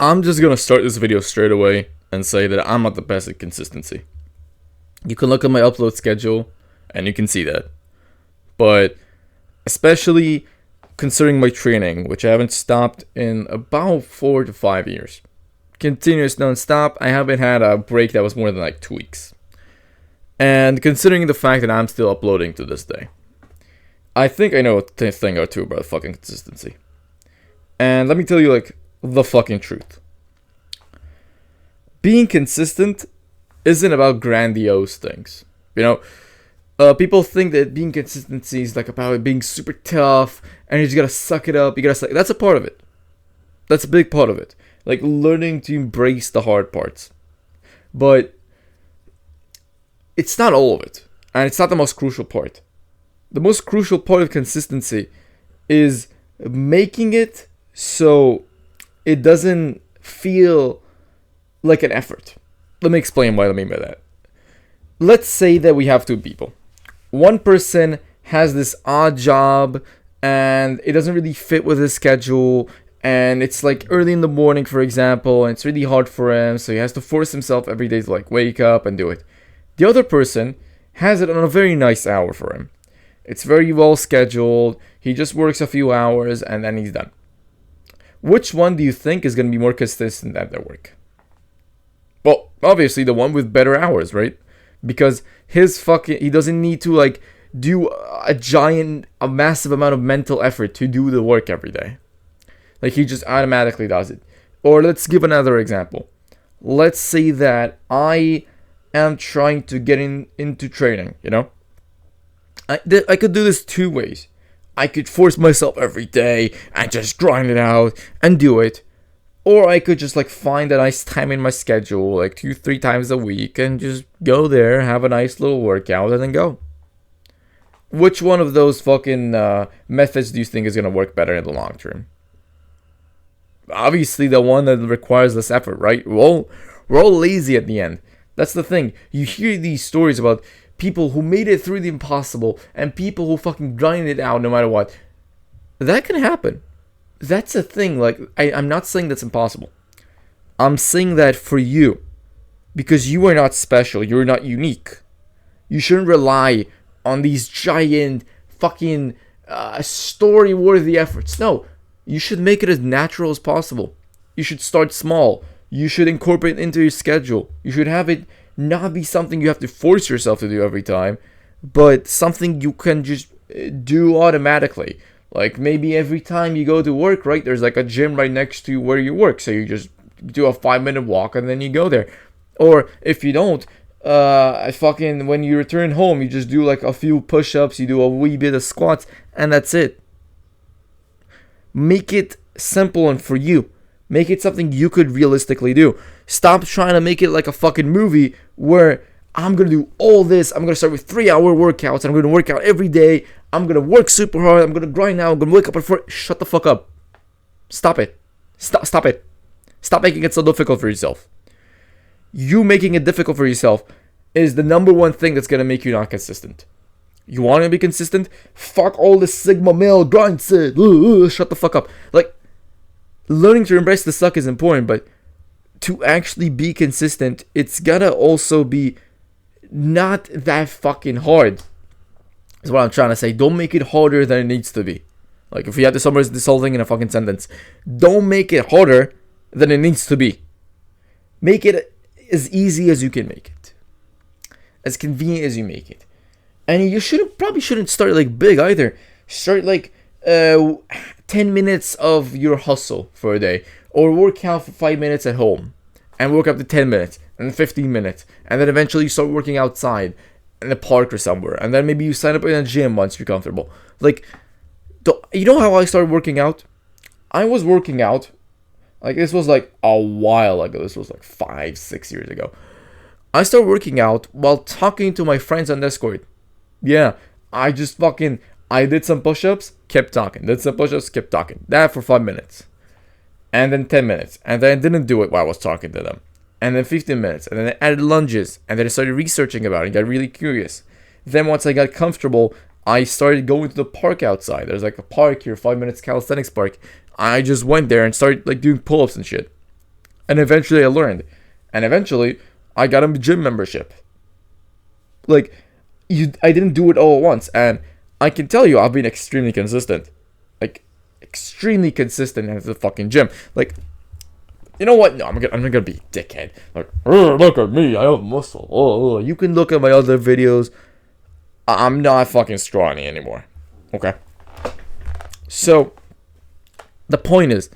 I'm just gonna start this video straight away and say that I'm not the best at consistency. You can look at my upload schedule and you can see that. But especially considering my training, which I haven't stopped in about 4 to 5 years. Continuous non-stop, I haven't had a break that was more than like 2 weeks. And considering the fact that I'm still uploading to this day, I think I know a thing or two about fucking consistency. And let me tell you, like, the fucking truth. Being consistent isn't about grandiose things. You know, people think that being consistency is like about being super tough and you just gotta suck it up. You gotta suck. That's a part of it. That's a big part of it. Like learning to embrace the hard parts. But it's not all of it. And it's not the most crucial part. The most crucial part of consistency is making it so it doesn't feel like an effort. Let me explain what I mean by that. Let's say that we have two people. One person has this odd job and it doesn't really fit with his schedule, and it's like early in the morning, for example, and it's really hard for him, so he has to force himself every day to like wake up and do it. The other person has it on a very nice hour for him. It's very well scheduled. He just works a few hours and then he's done. Which one do you think is going to be more consistent at their work? Well, obviously the one with better hours, right? Because he doesn't need to like do a massive amount of mental effort to do the work every day. Like he just automatically does it. Or let's give another example. Let's say that I am trying to get into training, you know? I could do this two ways. I could force myself every day and just grind it out and do it. Or I could just like find a nice time in my schedule, like 2-3 times a week, and just go there, have a nice little workout, and then go. Which one of those fucking methods do you think is going to work better in the long term? Obviously the one that requires less effort, right? We're all lazy at the end. That's the thing. You hear these stories about people who made it through the impossible and people who fucking grind it out no matter what. That can happen. That's a thing. Like, I'm not saying that's impossible. I'm saying that for you. Because you are not special. You're not unique. You shouldn't rely on these giant fucking story-worthy efforts. No. You should make it as natural as possible. You should start small. You should incorporate it into your schedule. You should have it not be something you have to force yourself to do every time, but something you can just do automatically. Like maybe every time you go to work, right, there's like a gym right next to where you work, so you just do a 5-minute walk and then you go there. Or if you don't, when you return home, you just do like a few push-ups, you do a wee bit of squats, and that's it. Make it simple and for you. Make it something you could realistically do. Stop trying to make it like a fucking movie where I'm going to do all this. I'm going to start with 3-hour workouts. I'm going to work out every day. I'm going to work super hard. I'm going to grind out. I'm going to wake up at 4. Shut the fuck up. Stop it. Stop it. Stop making it so difficult for yourself. You making it difficult for yourself is the number one thing that's going to make you not consistent. You want to be consistent? Fuck all this Sigma male grind shit. Shut the fuck up. Like, learning to embrace the suck is important, but to actually be consistent, it's gotta also be not that fucking hard. Is what I'm trying to say. Don't make it harder than it needs to be. Like, if you had to summarize this whole thing in a fucking sentence, don't make it harder than it needs to be. Make it as easy as you can make it. As convenient as you make it. And you probably shouldn't start like big either. Start like 10 minutes of your hustle for a day, or work out for 5 minutes at home and work up to 10 minutes and 15 minutes, and then eventually you start working outside in a park or somewhere, and then maybe you sign up in a gym once you're comfortable. Like, you know how I started working out? I was working out, like this was like a while ago. This was like 5-6 years ago. I started working out while talking to my friends on Discord. Yeah, I did some push-ups, kept talking. Did some push-ups, kept talking. That for 5 minutes. And then 10 minutes. And then I didn't do it while I was talking to them. And then 15 minutes. And then I added lunges. And then I started researching about it and got really curious. Then once I got comfortable, I started going to the park outside. There's like a park here, 5 minutes calisthenics park. I just went there and started like doing pull-ups and shit. And eventually I learned. And eventually I got a gym membership. Like, I didn't do it all at once. And I can tell you, I've been extremely consistent. Like, extremely consistent at the fucking gym. Like, you know what? No, I'm not gonna be a dickhead. Like, look at me, I have muscle. Oh, you can look at my other videos. I'm not fucking scrawny anymore. Okay? So, the point is,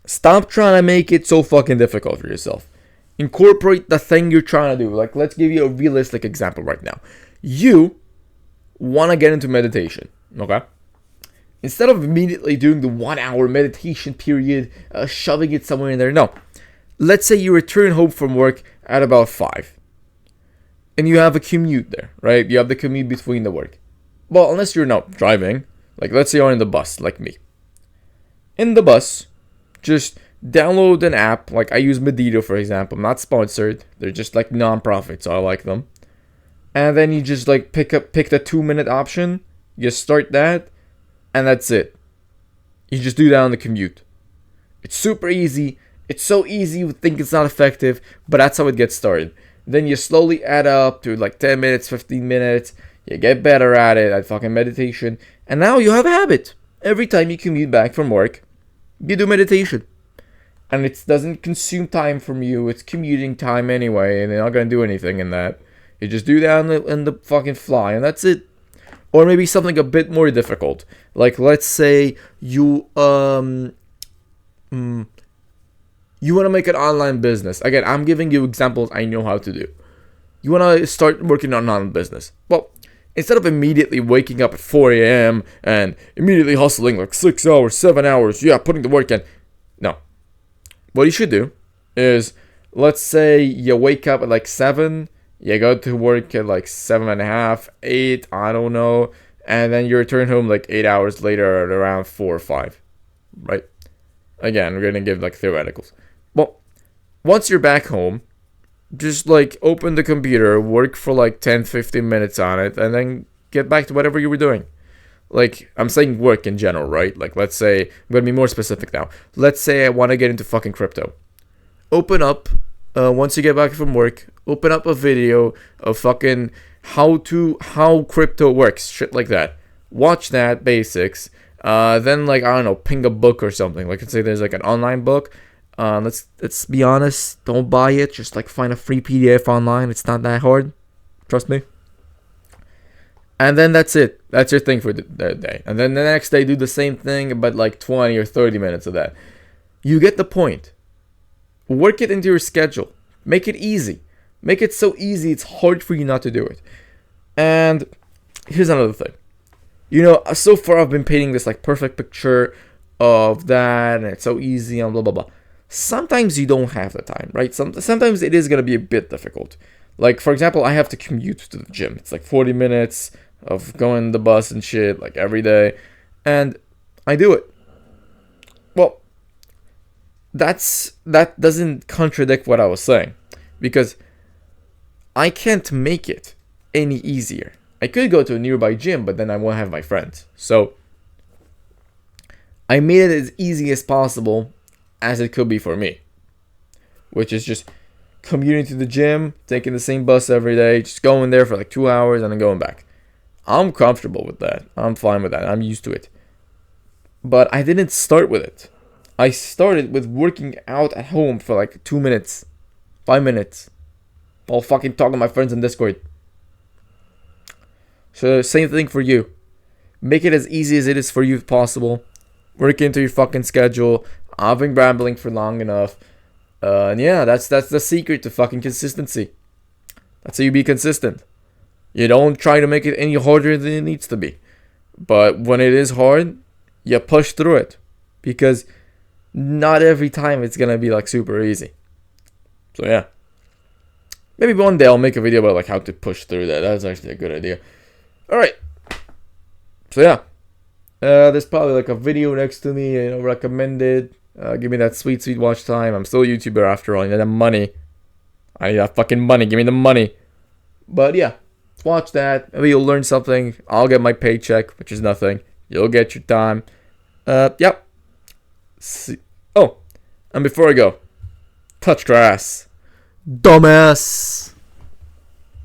stop trying to make it so fucking difficult for yourself. Incorporate the thing you're trying to do. Like, let's give you a realistic example right now. You want to get into meditation, okay? Instead of immediately doing the 1 hour meditation period, shoving it somewhere in there, no. Let's say you return home from work at about 5. And you have a commute there, right? You have the commute between the work. Well, unless you're not driving. Like, let's say you're in the bus, like me. In the bus, just download an app. Like, I use Medito, for example. I'm not sponsored. They're just like non-profit, so I like them. And then you just like pick the 2-minute option. You start that. And that's it. You just do that on the commute. It's super easy. It's so easy you would think it's not effective, but that's how it gets started. Then you slowly add up to like 10 minutes, 15 minutes. You get better at it, at fucking meditation. And now you have a habit. Every time you commute back from work, you do meditation. And it doesn't consume time from you. It's commuting time anyway, and you're not going to do anything in that. You just do that in the fucking fly, and that's it. Or maybe something a bit more difficult. Like, let's say you want to make an online business. Again, I'm giving you examples I know how to do. You want to start working on an online business. Well, instead of immediately waking up at 4 a.m. and immediately hustling like 6 hours, 7 hours, putting the work in. No. What you should do is, let's say you wake up at like 7, you go to work at like 7:30, 8, I don't know, and then you return home like 8 hours later at around 4 or 5, right? Again, we're gonna give like theoreticals. Well, once you're back home, just like open the computer, work for like 10-15 minutes on it, and then get back to whatever you were doing. Like, I'm saying work in general, right? Like, let's say, I'm gonna be more specific now. Let's say I want to get into fucking crypto. Open up, once you get back from work, open up a video of fucking how crypto works, shit like that. Watch that, basics. Then, like, I don't know, ping a book or something. Like, let's say there's like an online book. Let's be honest, don't buy it. Just like find a free PDF online. It's not that hard. Trust me. And then that's it. That's your thing for the day. And then the next day, do the same thing, but like 20 or 30 minutes of that. You get the point. Work it into your schedule. Make it easy. Make it so easy it's hard for you not to do it. And here's another thing. You know, so far I've been painting this like perfect picture of that, and it's so easy and blah blah blah. Sometimes you don't have the time, right? Sometimes it is gonna be a bit difficult. Like, for example, I have to commute to the gym. It's like 40 minutes of going the bus and shit, like every day, and I do it. Well, that doesn't contradict what I was saying, because I can't make it any easier. I could go to a nearby gym, but then I won't have my friends. So I made it as easy as possible as it could be for me, which is just commuting to the gym, taking the same bus every day, just going there for like 2 hours and then going back. I'm comfortable with that. I'm fine with that. I'm used to it. But I didn't start with it. I started with working out at home for like 2 minutes, 5 minutes, while fucking talking to my friends on Discord. So same thing for you. Make it as easy as it is for you if possible. Work into your fucking schedule. I've been rambling for long enough. And yeah, that's the secret to fucking consistency. That's how you be consistent. You don't try to make it any harder than it needs to be. But when it is hard, you push through it. Because not every time it's gonna be like super easy. So yeah. Maybe one day I'll make a video about like how to push through that. That's actually a good idea. Alright. So yeah. There's probably like a video next to me, recommended. Give me that sweet watch time. I'm still a YouTuber after all. I need that money. I need that fucking money. Give me the money. But yeah, watch that. Maybe you'll learn something. I'll get my paycheck, which is nothing. You'll get your time. Yep. See. Oh, And before I go, touch grass. Dumbass.